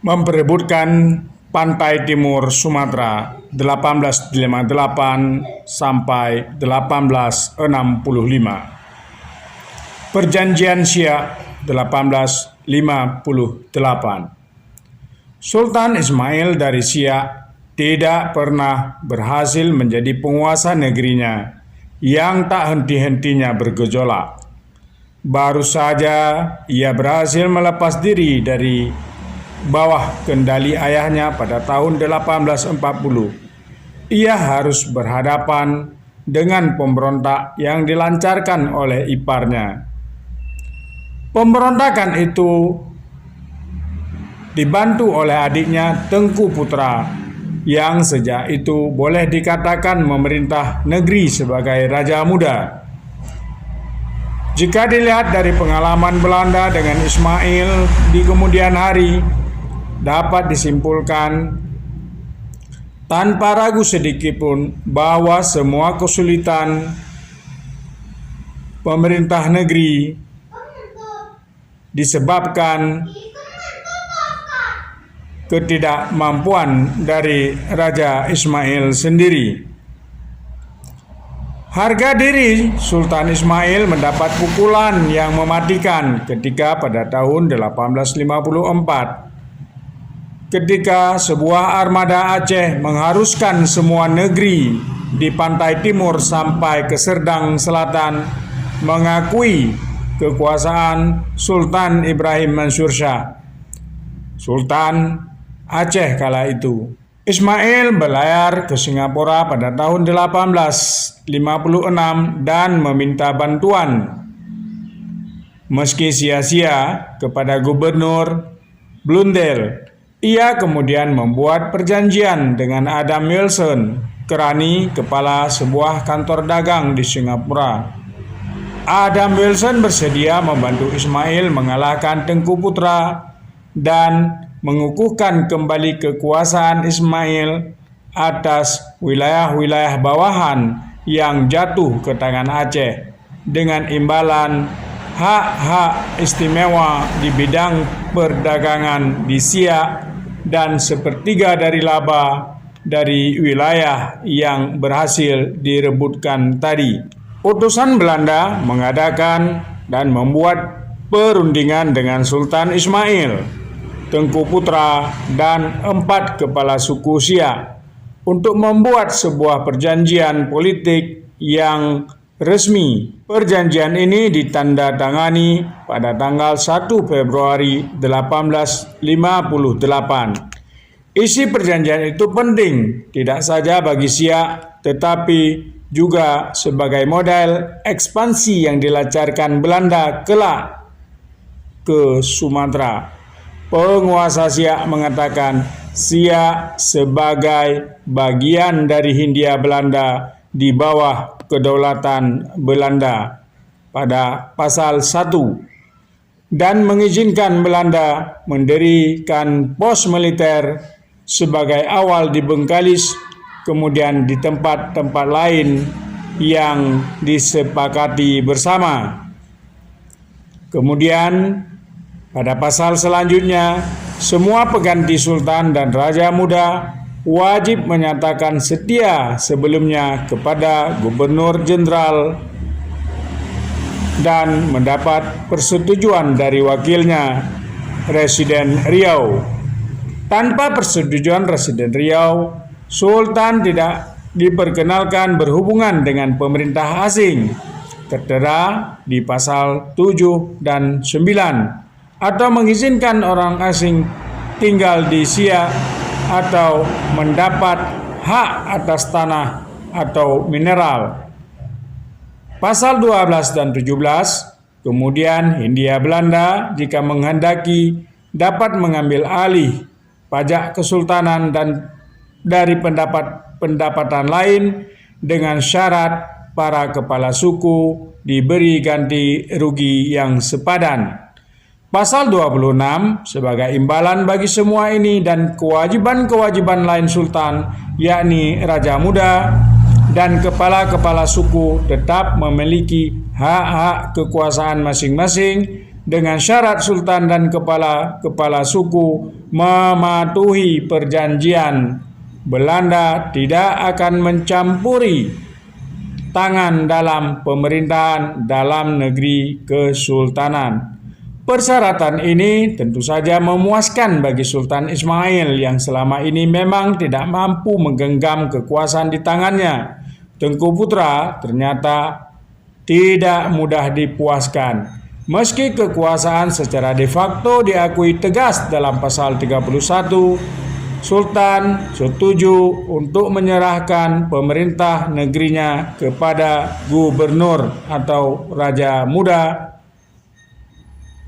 memperebutkan pantai timur Sumatera 1858 sampai 1865. Perjanjian Siak 1858. Sultan Ismail dari Siak tidak pernah berhasil menjadi penguasa negerinya yang tak henti-hentinya bergejolak. Baru saja ia berhasil melepas diri dari bawah kendali ayahnya pada tahun 1840. Ia harus berhadapan dengan pemberontak yang dilancarkan oleh iparnya. Pemberontakan itu dibantu oleh adiknya Tengku Putra yang sejak itu boleh dikatakan memerintah negeri sebagai raja muda. Jika dilihat dari pengalaman Belanda dengan Ismail di kemudian hari, dapat disimpulkan tanpa ragu sedikitpun bahwa semua kesulitan pemerintah negeri disebabkan ketidakmampuan dari Raja Ismail sendiri. Harga diri Sultan Ismail mendapat pukulan yang mematikan ketika pada tahun 1854. Ketika sebuah armada Aceh mengharuskan semua negeri di pantai timur sampai ke Serdang Selatan mengakui kekuasaan Sultan Ibrahim Mansur Shah, Sultan Aceh kala itu. Ismail berlayar ke Singapura pada tahun 1856 dan meminta bantuan. Meski sia-sia kepada Gubernur Blundell, ia kemudian membuat perjanjian dengan Adam Wilson, kerani kepala sebuah kantor dagang di Singapura. Adam Wilson bersedia membantu Ismail mengalahkan Tengku Putra dan mengukuhkan kembali kekuasaan Ismail atas wilayah-wilayah bawahan yang jatuh ke tangan Aceh dengan imbalan hak-hak istimewa di bidang perdagangan di Siak dan sepertiga dari laba dari wilayah yang berhasil direbutkan tadi. Utusan Belanda mengadakan dan membuat perundingan dengan Sultan Ismail, Tengku Putra, dan 4 kepala suku Siak untuk membuat sebuah perjanjian politik yang resmi. Perjanjian ini ditandatangani pada tanggal 1 Februari 1858. Isi perjanjian itu penting tidak saja bagi Siak, tetapi juga sebagai model ekspansi yang dilancarkan Belanda kelak ke Sumatera. Penguasa Siak mengatakan Siak sebagai bagian dari Hindia Belanda di bawah kedaulatan Belanda pada pasal 1 dan mengizinkan Belanda mendirikan pos militer sebagai awal di Bengkalis, kemudian di tempat-tempat lain yang disepakati bersama. Kemudian pada pasal selanjutnya, semua pengganti sultan dan raja muda wajib menyatakan setia sebelumnya kepada gubernur jenderal dan mendapat persetujuan dari wakilnya, Residen Riau. Tanpa persetujuan Residen Riau, sultan tidak diperkenalkan berhubungan dengan pemerintah asing, tertera di pasal 7 dan 9. Atau mengizinkan orang asing tinggal di Siak atau mendapat hak atas tanah atau mineral. Pasal 12 dan 17, kemudian Hindia Belanda jika menghendaki dapat mengambil alih pajak kesultanan dan dari pendapatan lain dengan syarat para kepala suku diberi ganti rugi yang sepadan. Pasal 26 sebagai imbalan bagi semua ini dan kewajiban-kewajiban lain sultan, yakni raja muda dan kepala-kepala suku tetap memiliki hak-hak kekuasaan masing-masing dengan syarat sultan dan kepala suku mematuhi perjanjian. Belanda tidak akan mencampuri tangan dalam pemerintahan dalam negeri kesultanan. Persyaratan ini tentu saja memuaskan bagi Sultan Ismail yang selama ini memang tidak mampu menggenggam kekuasaan di tangannya. Tengku Putra ternyata tidak mudah dipuaskan. Meski kekuasaan secara de facto diakui tegas dalam pasal 31, Sultan setuju untuk menyerahkan pemerintah negerinya kepada gubernur atau raja muda.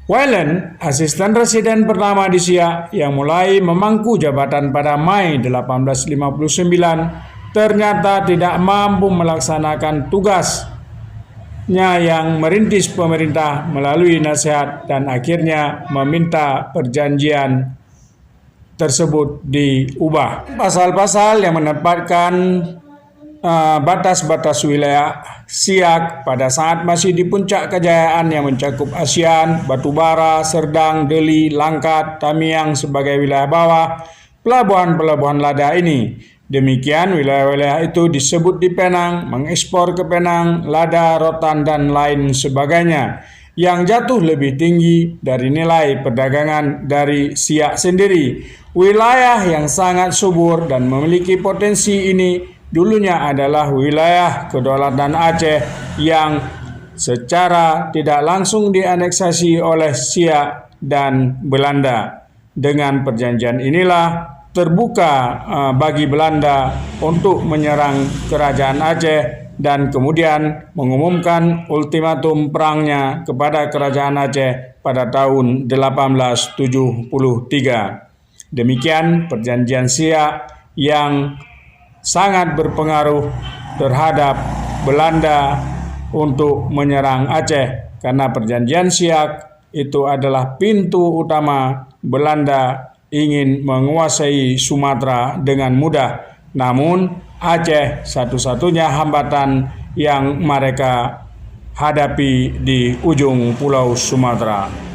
Wailand, asisten residen pertama di Siak yang mulai memangku jabatan pada Mei 1859, ternyata tidak mampu melaksanakan tugasnya yang merintis pemerintah melalui nasihat dan akhirnya meminta perjanjian tersebut diubah. Pasal-pasal yang menempatkan batas-batas wilayah Siak pada saat masih di puncak kejayaan yang mencakup ASEAN, Batubara, Serdang, Deli, Langkat, Tamiang sebagai wilayah bawah, pelabuhan-pelabuhan lada ini. Demikian wilayah-wilayah itu disebut di Penang, mengekspor ke Penang, lada, rotan, dan lain sebagainya, yang jatuh lebih tinggi dari nilai perdagangan dari Siak sendiri. Wilayah yang sangat subur dan memiliki potensi ini dulunya adalah wilayah Kedaulatan Aceh yang secara tidak langsung dianeksasi oleh Siak dan Belanda. Dengan perjanjian inilah terbuka bagi Belanda untuk menyerang kerajaan Aceh dan kemudian mengumumkan ultimatum perangnya kepada kerajaan Aceh pada tahun 1873. Demikian perjanjian Siak yang sangat berpengaruh terhadap Belanda untuk menyerang Aceh, karena perjanjian Siak itu adalah pintu utama Belanda ingin menguasai Sumatera dengan mudah. Namun Aceh satu-satunya hambatan yang mereka hadapi di ujung pulau Sumatera.